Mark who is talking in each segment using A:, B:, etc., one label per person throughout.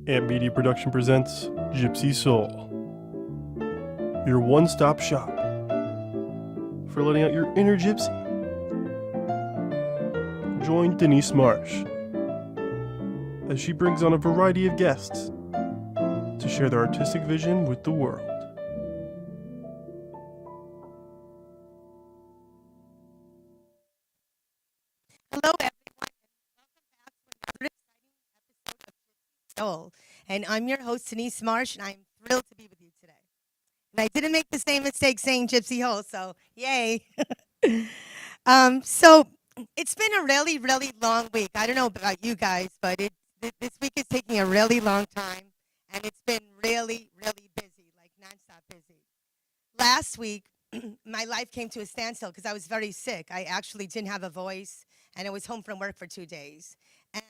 A: Amp Media Production presents Gypsy Soul, your one-stop shop for letting out your inner gypsy. Join Denise Marsh as she brings on a variety of guests to share their artistic vision with the world.
B: Hello, everyone, and welcome back to another exciting episode of Gypsy Soul. And I'm your host, Denise Marsh, and I'm thrilled to be with you today. And I didn't make the same mistake saying Gypsy Hole, so yay. So it's been a really, really long week. I don't know about you guys, but this week is taking a really long time, and it's been really, really busy, like nonstop busy. Last week, my life came to a standstill because I was very sick. I actually didn't have a voice, and I was home from work for 2 days. And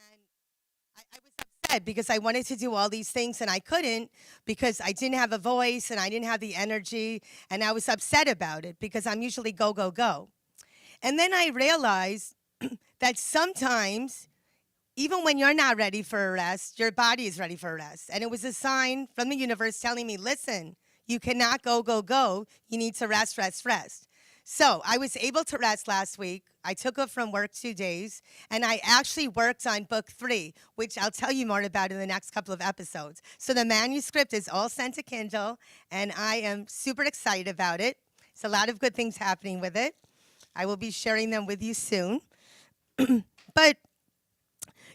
B: I was upset because I wanted to do all these things, and I couldn't because I didn't have a voice, and I didn't have the energy, and I was upset about it because I'm usually go, go, go. And then I realized that sometimes, even when you're not ready for a rest, your body is ready for a rest. And it was a sign from the universe telling me, listen, you cannot go, go, go. You need to rest, rest, rest. So I was able to rest last week. I took off from work 2 days, and I actually worked on book 3, which I'll tell you more about in the next couple of episodes. So the manuscript is all sent to Kindle, and I am super excited about it. It's a lot of good things happening with it. I will be sharing them with you soon. But,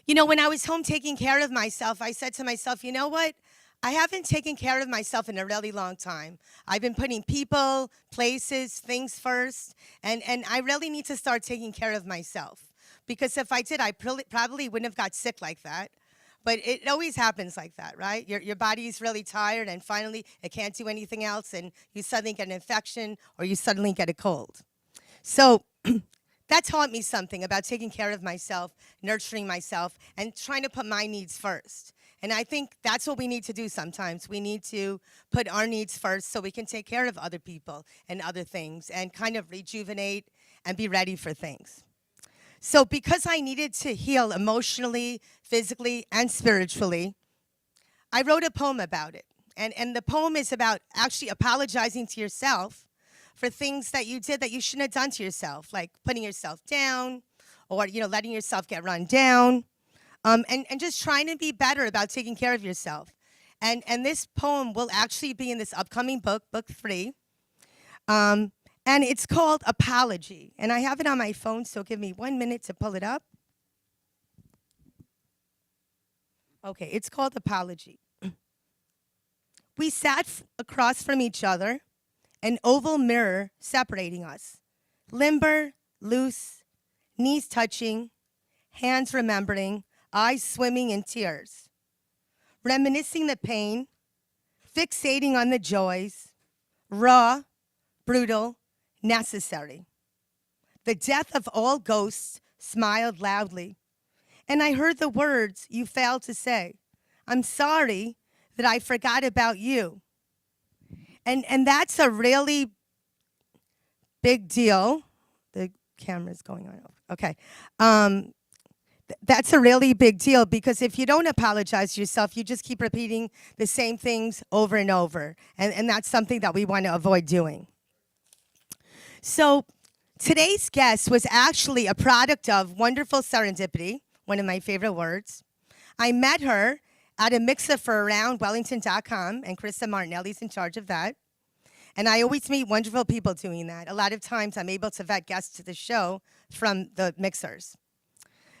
B: you know, when I was home taking care of myself, I said to myself, you know what? I haven't taken care of myself in a really long time. I've been putting people, places, things first, and I really need to start taking care of myself. Because if I did, I probably wouldn't have got sick like that. But it always happens like that, right? Your body's really tired, and finally it can't do anything else, and you suddenly get an infection, or you suddenly get a cold. So that taught me something about taking care of myself, nurturing myself, and trying to put my needs first. And I think that's what we need to do sometimes. We need to put our needs first so we can take care of other people and other things and kind of rejuvenate and be ready for things. So because I needed to heal emotionally, physically, and spiritually, I wrote a poem about it. And the poem is about actually apologizing to yourself for things that you did that you shouldn't have done to yourself, like putting yourself down or, you know, letting yourself get run down. And just trying to be better about taking care of yourself. And this poem will actually be in this upcoming book, book 3. And it's called Apology. And I have it on my phone, so give me 1 minute to pull it up. Okay, it's called Apology. We sat across from each other, an oval mirror separating us. Limber, loose, knees touching, hands remembering, eyes swimming in tears, reminiscing the pain, fixating on the joys, raw, brutal, necessary. The death of all ghosts smiled loudly, and I heard the words you failed to say. I'm sorry that I forgot about you. And that's a really big deal. The camera's going on. Okay. That's a really big deal because if you don't apologize to yourself, you just keep repeating the same things over and over. And that's something that we want to avoid doing. So today's guest was actually a product of wonderful serendipity, one of my favorite words. I met her at a mixer for around Wellington.com, and Krista Martinelli's in charge of that. And I always meet wonderful people doing that. A lot of times I'm able to vet guests to the show from the mixers.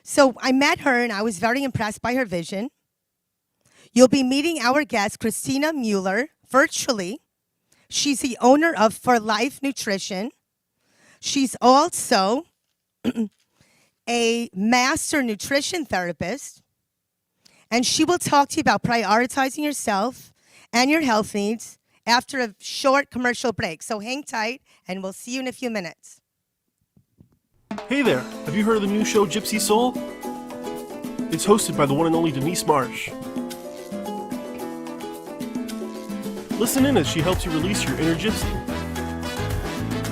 B: So I met her, and I was very impressed by her vision. You'll be meeting our guest, Christina Muller, virtually. She's the owner of For Life Nutrition. She's also a master nutrition therapist. And she will talk to you about prioritizing yourself and your health needs after a short commercial break. So hang tight, and we'll see you in a few minutes.
A: Hey there, have you heard of the new show Gypsy Soul? It's hosted by the one and only Denise Marsh. Listen in as she helps you release your inner gypsy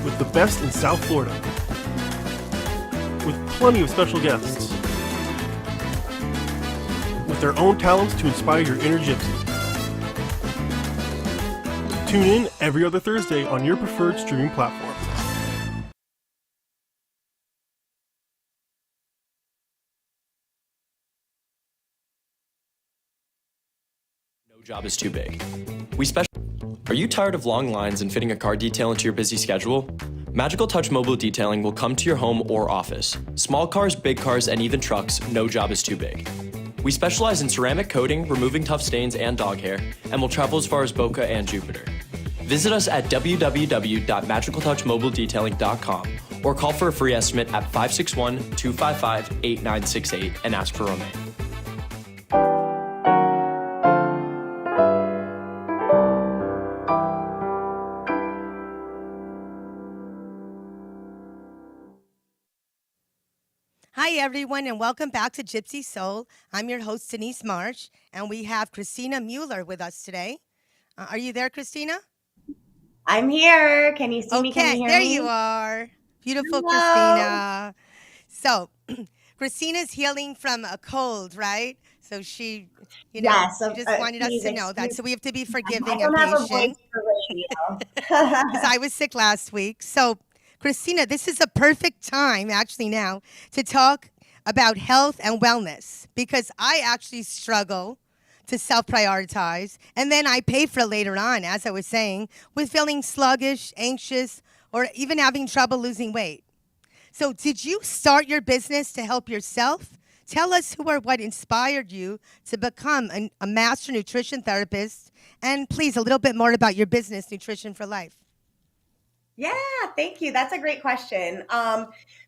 A: with the best in South Florida, with plenty of special guests. with their own talents to inspire your inner gypsy. Tune in every other Thursday on your preferred streaming platform.
C: No job is too big. Are you tired of long lines and fitting a car detail into your busy schedule? Magical Touch Mobile Detailing will come to your home or office. Small cars, big cars, and even trucks, no job is too big. We specialize in ceramic coating, removing tough stains and dog hair, and will travel as far as Boca and Jupiter. Visit us at www.magicaltouchmobiledetailing.com or call for a free estimate at 561-255-8968 and ask for Romain.
B: Hi, everyone, and welcome back to Gypsy Soul. I'm your host, Denise Marsh, and we have Christina Muller with us today. Are you there, Christina?
D: I'm here. Can you see me? Can you hear
B: there
D: me?
B: you are. Beautiful,
D: Hello.
B: Christina. So, Christina's healing from a cold, right? So she,
D: Yes,
B: she just wanted us to know that. So we have to be forgiving
D: I
B: and
D: don't have a voice
B: patient.
D: for radio.
B: Because I was sick last week. So, Christina, this is a perfect time, actually, now to talk about health and wellness because I actually struggle to self-prioritize, and then I pay for it later on, as I was saying, with feeling sluggish, anxious, or even having trouble losing weight. So did you start your business to help yourself? Tell us who or what inspired you to become a master nutrition therapist, and please, a little bit more about your business, Nutrition for Life.
D: Yeah, thank you. That's a great question.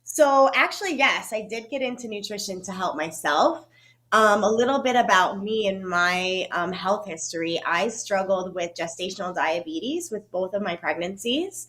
D: So actually, yes, I did get into nutrition to help myself. A little bit about me and my health history. I struggled with gestational diabetes with both of my pregnancies,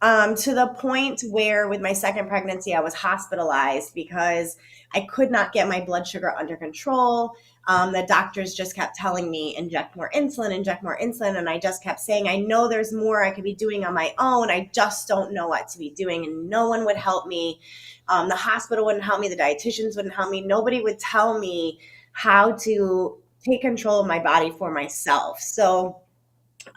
D: to the point where with my second pregnancy, I was hospitalized because I could not get my blood sugar under control. The doctors just kept telling me, inject more insulin. And I just kept saying, I know there's more I could be doing on my own. I just don't know what to be doing. And no one would help me. The hospital wouldn't help me. The dietitians wouldn't help me. Nobody would tell me how to take control of my body for myself. So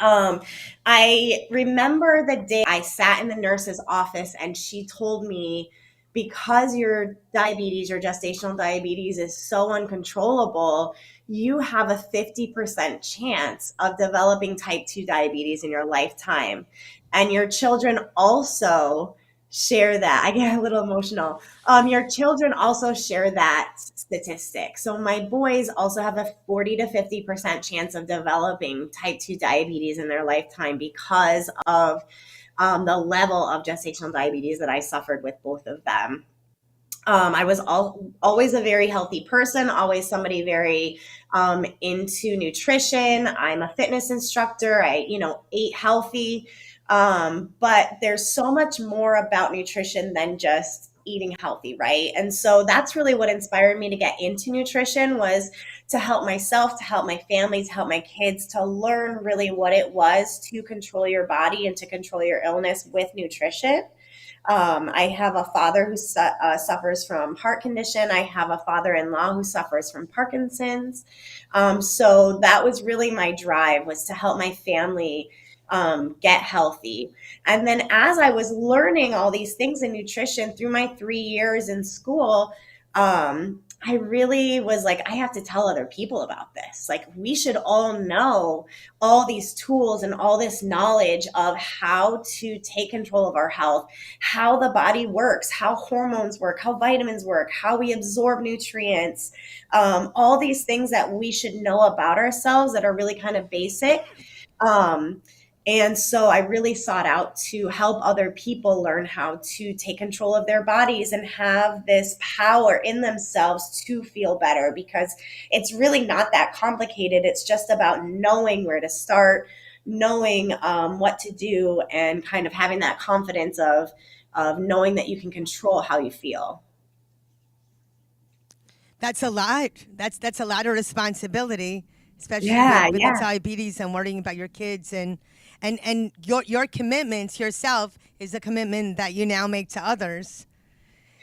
D: I remember the day I sat in the nurse's office and she told me, because your diabetes, your gestational diabetes is so uncontrollable, you have a 50% chance of developing type 2 diabetes in your lifetime. And your children also share that. I get a little emotional. Your children also share that statistic. So my boys also have a 40 to 50% chance of developing type 2 diabetes in their lifetime because of the level of gestational diabetes that I suffered with both of them. I was always a very healthy person, always somebody very into nutrition. I'm a fitness instructor. I, ate healthy. But there's so much more about nutrition than just eating healthy, right? And so that's really what inspired me to get into nutrition, was to help myself, to help my family, to help my kids, to learn really what it was to control your body and to control your illness with nutrition. I have a father who suffers from heart condition. I have a father-in-law who suffers from Parkinson's. So that was really my drive, was to help my family get healthy. And then as I was learning all these things in nutrition through my 3 years in school, I really was like, I have to tell other people about this. Like, we should all know all these tools and all this knowledge of how to take control of our health, how the body works, how hormones work, how vitamins work, how we absorb nutrients, all these things that we should know about ourselves that are really kind of basic. And so I really sought out to help other people learn how to take control of their bodies and have this power in themselves to feel better, because it's really not that complicated. It's just about knowing where to start, knowing what to do, and kind of having that confidence of knowing that you can control how you feel.
B: That's a lot. That's a lot of responsibility, especially with the diabetes and worrying about your kids, and your commitment to yourself is a commitment that you now make to others.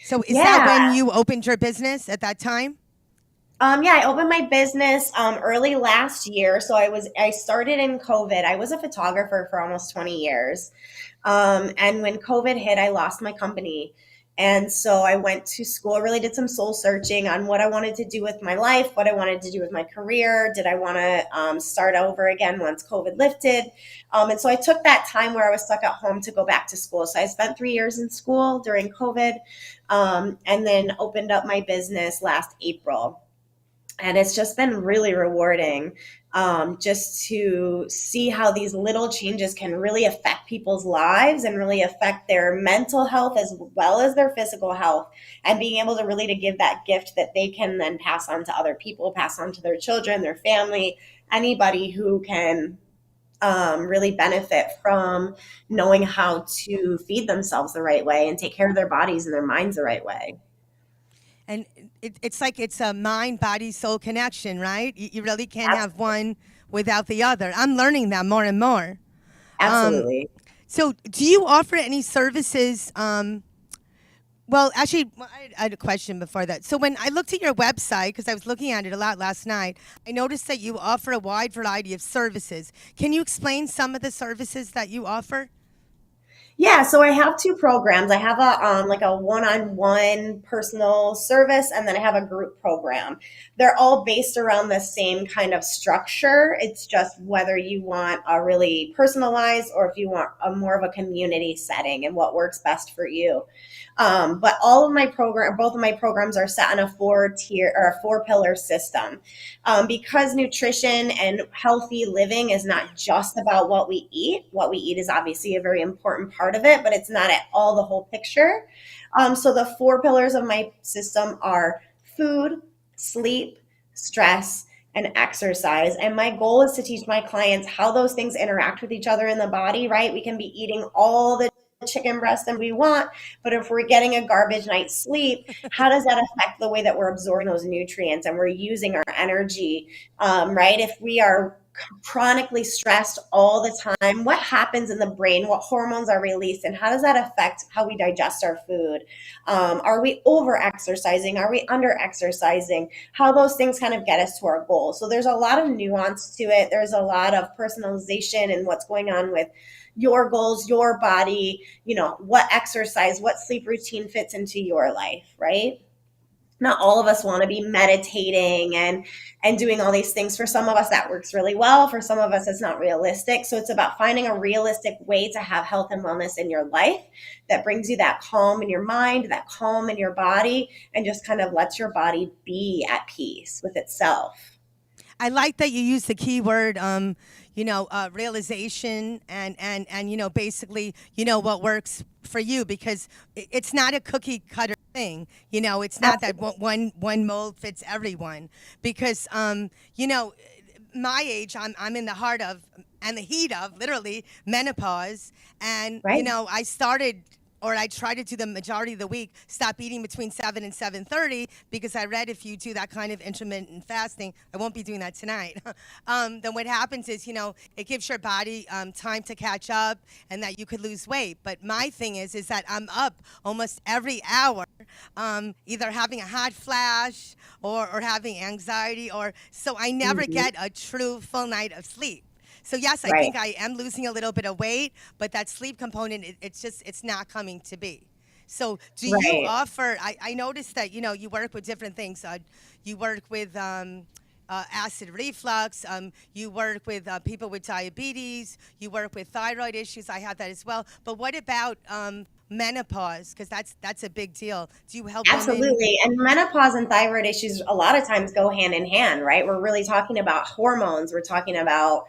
B: So is that when you opened your business at that time?
D: Yeah, I opened my business early last year. So I started in COVID. I was a photographer for almost 20 years. And when COVID hit, I lost my company. And so I went to school, really did some soul searching on what I wanted to do with my life, what I wanted to do with my career. Did I want to start over again once COVID lifted? And so I took that time where I was stuck at home to go back to school. So I spent 3 years in school during COVID, and then opened up my business last April. And it's just been really rewarding, just to see how these little changes can really affect people's lives and really affect their mental health as well as their physical health, and being able to really to give that gift that they can then pass on to other people, pass on to their children, their family, anybody who can really benefit from knowing how to feed themselves the right way and take care of their bodies and their minds the right way.
B: And it's like it's a mind, body, soul connection, right? You really can't have one without the other. I'm learning that more and more. Um,
D: Absolutely.
B: so, do you offer any services? Well, actually, I had a question before that. So, when I looked at your website, because I was looking at it a lot last night, I noticed that you offer a wide variety of services. Can you explain some of the services that you offer?
D: Yeah, so I have two programs. I have a like a one-on-one personal service, and then I have a group program. They're all based around the same kind of structure. It's just whether you want a really personalized or if you want a more of a community setting and what works best for you. But all of my program, both of my programs are set on a four-tier or a four-pillar system, because nutrition and healthy living is not just about what we eat. What we eat is obviously a very important part of it, but it's not at all the whole picture. So the four pillars of my system are food, sleep, stress, and exercise. And my goal is to teach my clients how those things interact with each other in the body, right? We can be eating all the chicken breast that we want, but if we're getting a garbage night's sleep, how does that affect the way that we're absorbing those nutrients and we're using our energy, right? If we are chronically stressed all the time, what happens in the brain? What hormones are released, and how does that affect how we digest our food? Are we over exercising? Are we under exercising? How those things kind of get us to our goals. So there's a lot of nuance to it. There's a lot of personalization and what's going on with your goals, your body, what exercise, what sleep routine fits into your life, right? Not all of us want to be meditating and doing all these things. For some of us that works really well, for some of us it's not realistic. So it's about finding a realistic way to have health and wellness in your life that brings you that calm in your mind, that calm in your body, and just kind of lets your body be at peace with itself.
B: I like that you use the keyword, realization and basically, what works for you, because it's not a cookie cutter thing. It's not that one mold fits everyone, because my age, I'm in the heart of and the heat of literally menopause, and
D: Right.
B: I started, or I try to do the majority of the week, stop eating between 7 and 7:30, because I read if you do that kind of intermittent fasting, I won't be doing that tonight. Then what happens is, it gives your body time to catch up, and that you could lose weight. But my thing is that I'm up almost every hour, either having a hot flash or having anxiety, or so I never
D: Mhm.
B: get a true full night of sleep. So yes, I
D: Right.
B: think I am losing a little bit of weight, but that sleep component, it's not coming to be. So do you
D: Right.
B: offer? I noticed that you work with different things. You work with acid reflux. You work with people with diabetes. You work with thyroid issues. I have that as well. But what about menopause? Because that's a big deal. Do you help women?
D: Absolutely. And menopause and thyroid issues a lot of times go hand in hand, right? We're really talking about hormones. We're talking about,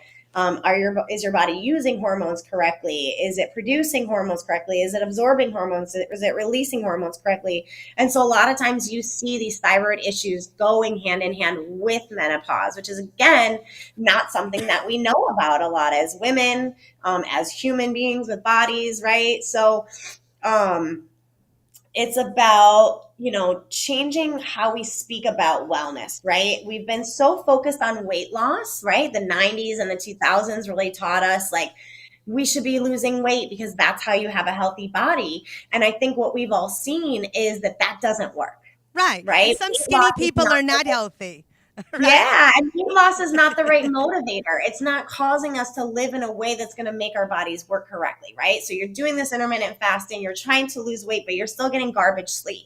D: is your body using hormones correctly? Is it producing hormones correctly? Is it absorbing hormones? Is it releasing hormones correctly? And so a lot of times you see these thyroid issues going hand in hand with menopause, which is again not something that we know about a lot as women, as human beings with bodies, right? So um, it's about changing how we speak about wellness, right? We've been so focused on weight loss, right? The 90s and the 2000s really taught us like we should be losing weight because that's how you have a healthy body. And I think what we've all seen is that that doesn't work.
B: Right. And
D: right?
B: some
D: Weight
B: skinny
D: loss is
B: people
D: not
B: are not healthy. Right?
D: Yeah, and weight loss is not the right motivator. It's not causing us to live in a way that's going to make our bodies work correctly, right? So you're doing this intermittent fasting, you're trying to lose weight, but you're still getting garbage sleep.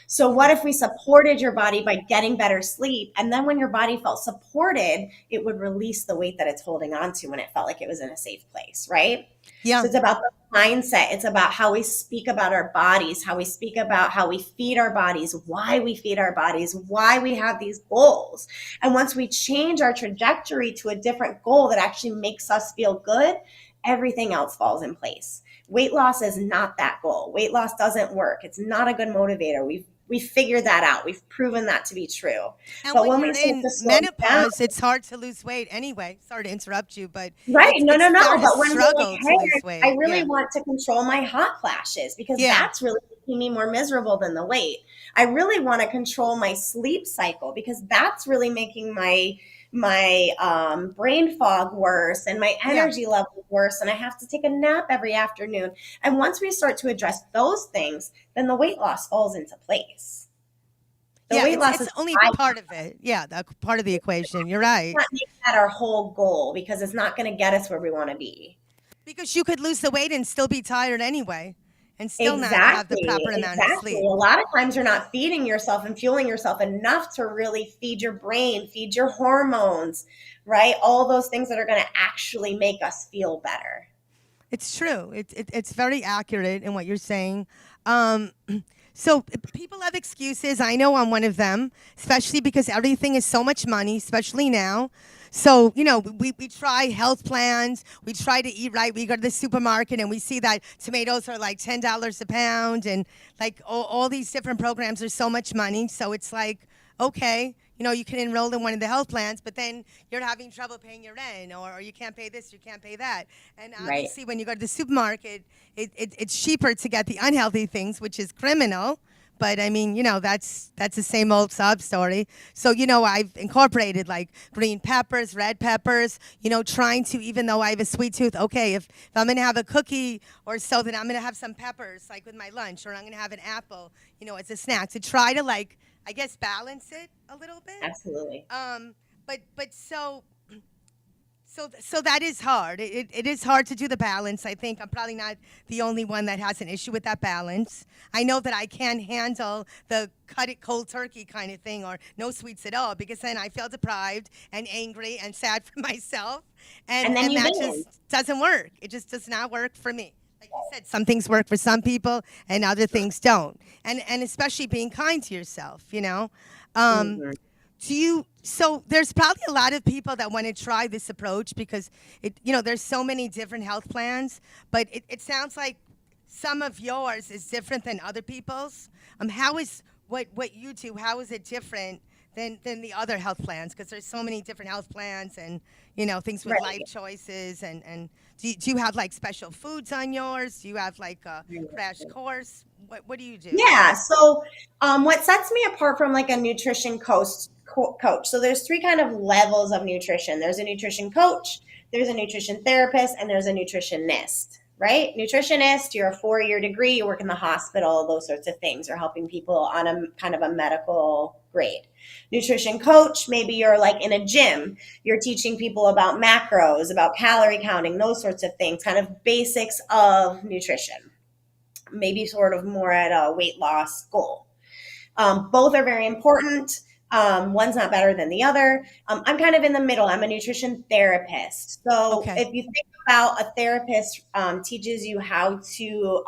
D: So what if we supported your body by getting better sleep? And then when your body felt supported, it would release the weight that it's holding on to when it felt like it was in a safe place, right?
B: Yeah.
D: So it's about the mindset. It's about how we speak about our bodies, how we speak about how we feed our bodies, why we feed our bodies, why we have these goals. And once we change our trajectory to a different goal that actually makes us feel good, everything else falls in place. Weight loss is not that goal. Weight loss doesn't work. It's not a good motivator. We've figured that out. We've proven that to be true.
B: And
D: But
B: when
D: when
B: you're
D: we start
B: in
D: to slow down,
B: menopause, it's hard to lose weight anyway. Sorry to interrupt you, but
D: right? No,
B: it's
D: no, no.
B: start a
D: But when we're like,
B: struggle to lose
D: hey, I
B: weight.
D: really
B: Yeah.
D: want to control my hot flashes because
B: Yeah.
D: that's really making me more miserable than the weight. I really want to control my sleep cycle because that's really making my brain fog worse and my
B: Yeah.
D: energy level worse, and I have to take a nap every afternoon. And once we start to address those things, then the weight loss falls into place. The
B: Yeah,
D: weight loss
B: it's
D: is
B: only part of it. Yeah, the part of the equation. You're right.
D: not make that our whole goal because it's not going to get us where we want to be.
B: Because you could lose the weight and still be tired anyway and still not have the
D: Exactly.
B: proper amount of
D: Exactly.
B: sleep.
D: A lot of times you're not feeding yourself and fueling yourself enough to really feed your brain, feed your hormones, right? All those things that are going to actually make us feel better.
B: It's true. It's very accurate in what you're saying. Um, so people have excuses. I know I'm one of them, especially because everything is so much money, especially now. So, we try health plans. We try to eat right. We go to the supermarket and we see that tomatoes are like $10 a pound and like all these different programs are so much money. So it's like, okay, you can enroll in one of the health plans, but then you're having trouble paying your rent, or you can't pay this, you can't pay that. And
D: Right.
B: obviously, when you go to the supermarket, it's cheaper to get the unhealthy things, which is criminal. But I mean, that's the same old sob story. So, I've incorporated like green peppers, red peppers, trying to, even though I have a sweet tooth, okay, if I'm going to have a cookie or so, then I'm going to have some peppers, like with my lunch, or I'm going to have an apple, as a snack to try to like, I guess, balance it a little bit.
D: Absolutely.
B: But so that is hard. It is hard to do the balance. I think I'm probably not the only one that has an issue with that balance. I know that I can't handle the cut it cold turkey kind of thing or no sweets at all because then I feel deprived and angry and sad for myself.
D: And then you
B: that
D: binge.
B: just doesn't work. It just does not work for me. Like you said, some things work for some people and other things don't. And especially being kind to yourself,
D: Mhm.
B: So there's probably a lot of people that want to try this approach because there's so many different health plans, but it sounds like some of yours is different than other people's. How is what you do, how is it different than the other health plans? Because there's so many different health plans and things with
D: Right.
B: life choices and do you have like special foods on yours? Do you have like a crash course? What do you do?
D: Yeah. So, what sets me apart from like a nutrition coach? So there's three kind of levels of nutrition. There's a nutrition coach, there's a nutrition therapist, and there's a nutritionist. Right? Nutritionist, you're a 4-year degree, you work in the hospital, those sorts of things. You're helping people on a kind of a medical grade. Nutrition coach, maybe you're like in a gym, you're teaching people about macros, about calorie counting, those sorts of things, kind of basics of nutrition. Maybe sort of more at a weight loss goal. Both are very important. One's not better than the other. I'm kind of in the middle. I'm a nutrition therapist. So
B: Okay.
D: if you think about a therapist teaches you how to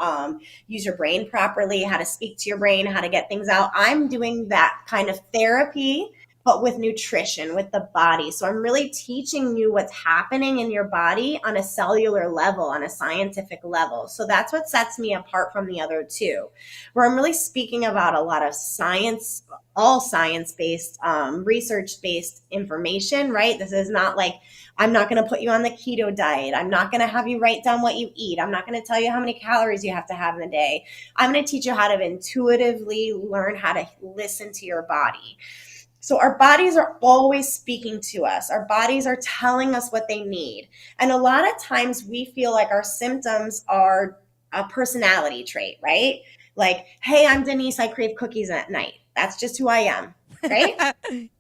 D: use your brain properly, how to speak to your brain, how to get things out. I'm doing that kind of therapy, but with nutrition, with the body. So I'm really teaching you what's happening in your body on a cellular level, on a scientific level. So that's what sets me apart from the other two, where I'm really speaking about a lot of science, all science-based, research-based information, right? This is not like, I'm not going to put you on the keto diet. I'm not going to have you write down what you eat. I'm not going to tell you how many calories you have to have in a day. I'm going to teach you how to intuitively learn how to listen to your body. So our bodies are always speaking to us. Our bodies are telling us what they need. And a lot of times we feel like our symptoms are a personality trait, right? Like, hey, I'm Denise, I crave cookies at night. That's just who I am, right?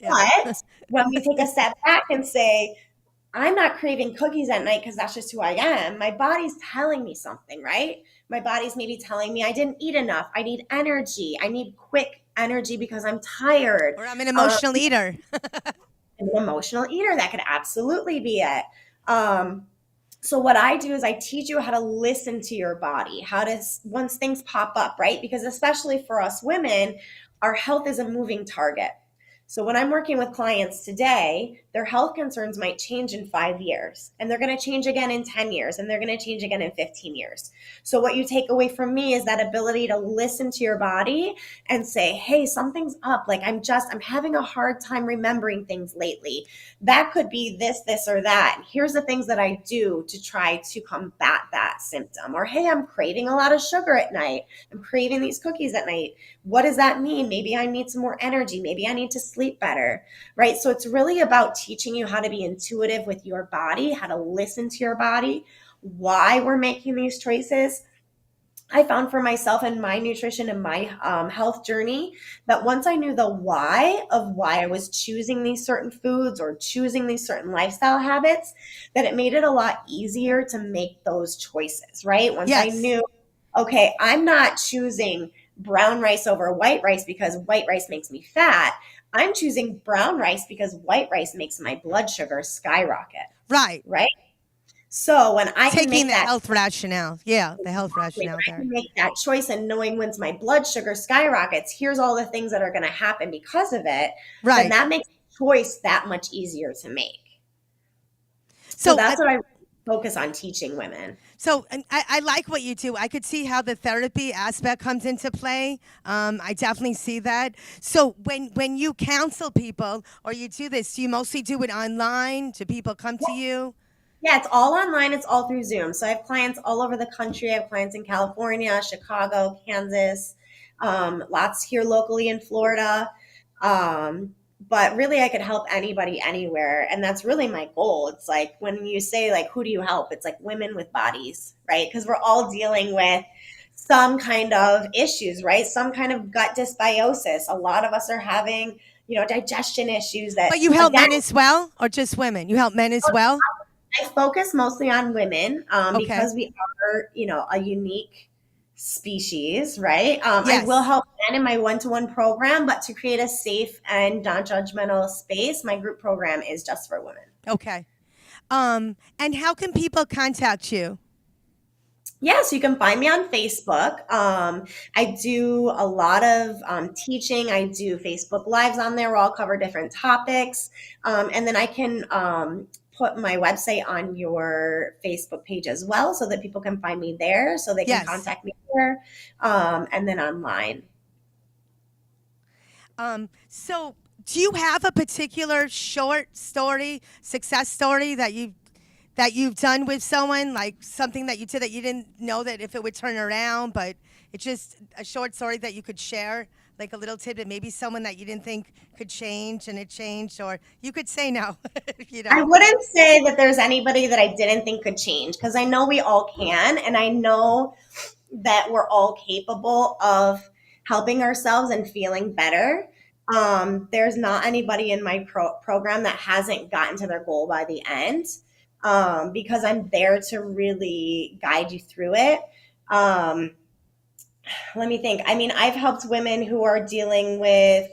B: Yeah.
D: But when we take a step back and say, I'm not craving cookies at night because that's just who I am, my body's telling me something, right? My body's maybe telling me I didn't eat enough. I need energy. I need quick energy because I'm tired.
B: Or I'm an emotional eater.
D: An emotional eater, that could absolutely be it. Um, so what I do is I teach you how to listen to your body, how to, once things pop up, right? Because especially for us women, our health is a moving target. So when I'm working with clients today, their health concerns might change in 5 years, and they're going to change again in 10 years, and they're going to change again in 15 years. So what you take away from me is that ability to listen to your body and say, hey, something's up. Like I'm having a hard time remembering things lately. That could be this, or that. Here's the things that I do to try to combat that symptom. Or, hey, I'm craving a lot of sugar at night. I'm craving these cookies at night. What does that mean? Maybe I need some more energy. Maybe I need to sleep better, right? So it's really about teaching you how to be intuitive with your body, how to listen to your body, why we're making these choices. I found for myself in my nutrition and my health journey that once I knew the why of why I was choosing these certain foods or choosing these certain lifestyle habits, that it made it a lot easier to make those choices, right? Once I
B: Yes.
D: knew, okay, I'm not choosing brown rice over white rice because white rice makes me fat. I'm choosing brown rice because white rice makes my blood sugar skyrocket,
B: Right.
D: right? So when I can
B: Taking
D: make
B: the
D: that
B: health rationale. Yeah, the health
D: when
B: rationale
D: I
B: there.
D: can make that choice and knowing once my blood sugar skyrockets, here's all the things that are going to happen because of it, then
B: Right.
D: that makes choice that much easier to make. So
B: So,
D: that's what I focus on teaching women.
B: and I like what you do. I could see how the therapy aspect comes into play. I definitely see that. So when you counsel people or you do this, do you mostly do it online? Do people come to you?
D: Yeah, it's all online. It's all through Zoom. So I have clients all over the country. I have clients in California, Chicago, Kansas, lots here locally in Florida. But really, I could help anybody anywhere. And that's really my goal. It's like when you say, like, who do you help? It's like women with bodies, right? Because we're all dealing with some kind of issues, right? Some kind of gut dysbiosis. A lot of us are having, digestion issues that,
B: But you help
D: again,
B: men as well, or just women? You help men as well?
D: I focus mostly on women
B: Okay.
D: because we are, a unique species, right? I will
B: Yes.
D: help men in my one-to-one program, but to create a safe and non-judgmental space, my group program is just for women.
B: Okay. And how can people contact you?
D: Yeah, so you can find me on Facebook. I do a lot of teaching. I do Facebook Lives on there where I'll cover different topics. And then I can put my website on your Facebook page as well so that people can find me there so they can
B: Yes.
D: contact me there and then online.
B: So do you have a particular short story, success story that you've done with someone, like something that you did that you didn't know that if it would turn around, but it's just a short story that you could share, like a little tidbit, maybe someone that you didn't think could change and it changed, or you could say no,
D: I wouldn't say that there's anybody that I didn't think could change because I know we all can. And I know that we're all capable of helping ourselves and feeling better. There's not anybody in my program that hasn't gotten to their goal by the end because I'm there to really guide you through it. Let me think. I mean, I've helped women who are dealing with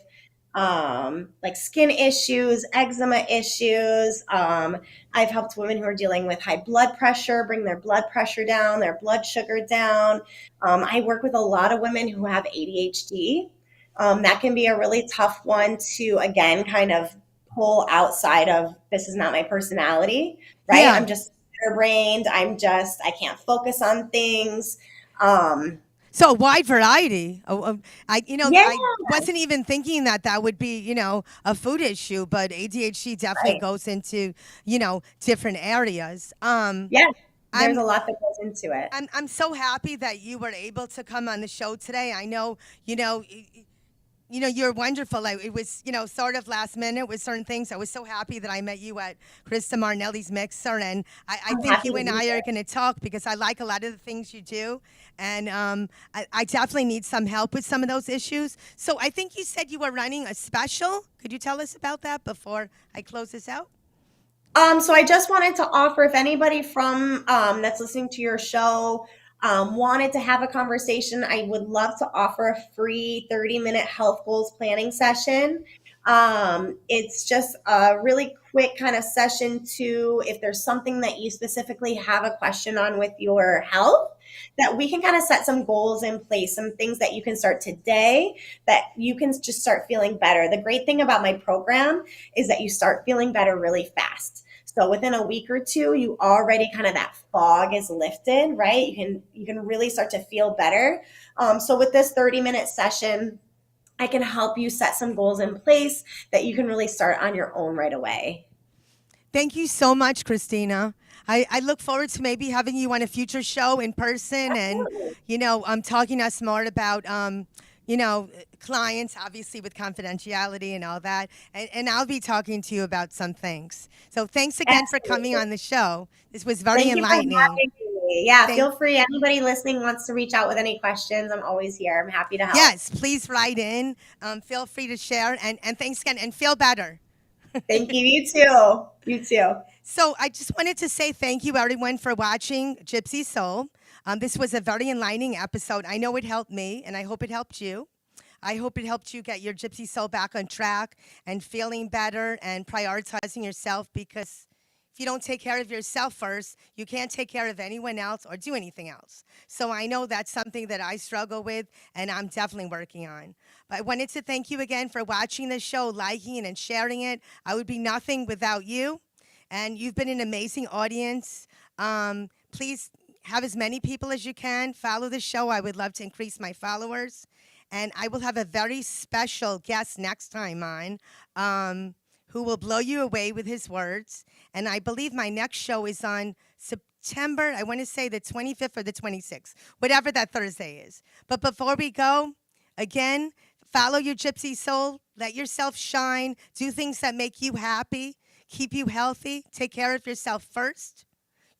D: like skin issues, eczema issues. I've helped women who are dealing with high blood pressure, bring their blood pressure down, their blood sugar down. I work with a lot of women who have ADHD. That can be a really tough one to, again, kind of pull outside of this is not my personality, right?
B: Yeah.
D: I'm just brained. I can't focus on things.
B: So a wide variety.
D: Yeah,
B: I wasn't even thinking that would be, a food issue, but ADHD definitely
D: right.
B: goes into, different areas.
D: Yeah, there's
B: I'm
D: a lot that goes into it.
B: I'm so happy that you were able to come on the show today. I know, you're wonderful. It was, sort of last minute with certain things. I was so happy that I met you at Krista Marnelli's Mixer, and I
D: I'm
B: think
D: happy
B: you
D: to
B: and
D: be
B: I
D: here.
B: are going to talk because I like a lot of the things you do, and I definitely need some help with some of those issues. So I think you said you were running a special. Could you tell us about that before I close this out?
D: So I just wanted to offer if anybody from that's listening to your show wanted to have a conversation, I would love to offer a free 30-minute health goals planning session. It's just a really quick kind of session to, if there's something that you specifically have a question on with your health, that we can kind of set some goals in place, some things that you can start today that you can just start feeling better. The great thing about my program is that you start feeling better really fast. So within a week or two, you already kind of that fog is lifted, right? You can really start to feel better. So with this 30-minute session, I can help you set some goals in place that you can really start on your own right away.
B: Thank you so much, Christina. I look forward to maybe having you on a future show in person and,
D: Absolutely.
B: talking to us more about, you know, clients, obviously with confidentiality and all that. And I'll be talking to you about some things. So thanks again for coming
D: Absolutely.
B: on the show. This was very
D: Thank you for
B: enlightening.
D: having me. Yeah,
B: Thank
D: feel free. Anybody listening wants to reach out with any questions, I'm always here. I'm happy to help.
B: Yes, please write in. Feel free to share. And thanks again. And feel better.
D: Thank you. You too. You too.
B: So I just wanted to say thank you, everyone, for watching Gypsy Soul. This was a very enlightening episode. I know it helped me, and I hope it helped you. I hope it helped you get your Gypsy Soul back on track and feeling better and prioritizing yourself, because if you don't take care of yourself first, you can't take care of anyone else or do anything else. So I know that's something that I struggle with, and I'm definitely working on. But I wanted to thank you again for watching the show, liking it, and sharing it. I would be nothing without you. And you've been an amazing audience. Please have as many people as you can follow the show. I would love to increase my followers. And I will have a very special guest next time on who will blow you away with his words. And I believe my next show is on September, I want to say the 25th or the 26th, whatever that Thursday is. But before we go, again, follow your Gypsy Soul. Let yourself shine. Do things that make you happy. Keep you healthy. Take care of yourself first.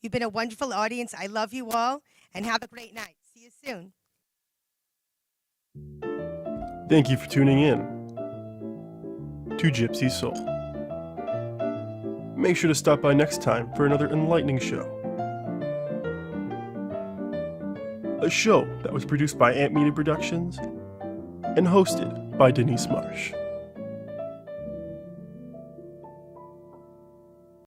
B: You've been a wonderful audience. I love you all, and have a great night. See you soon.
A: Thank you for tuning in to Gypsy Soul. Make sure to stop by next time for another enlightening show. A show that was produced by Ant Media Productions and hosted by Denise Marsh.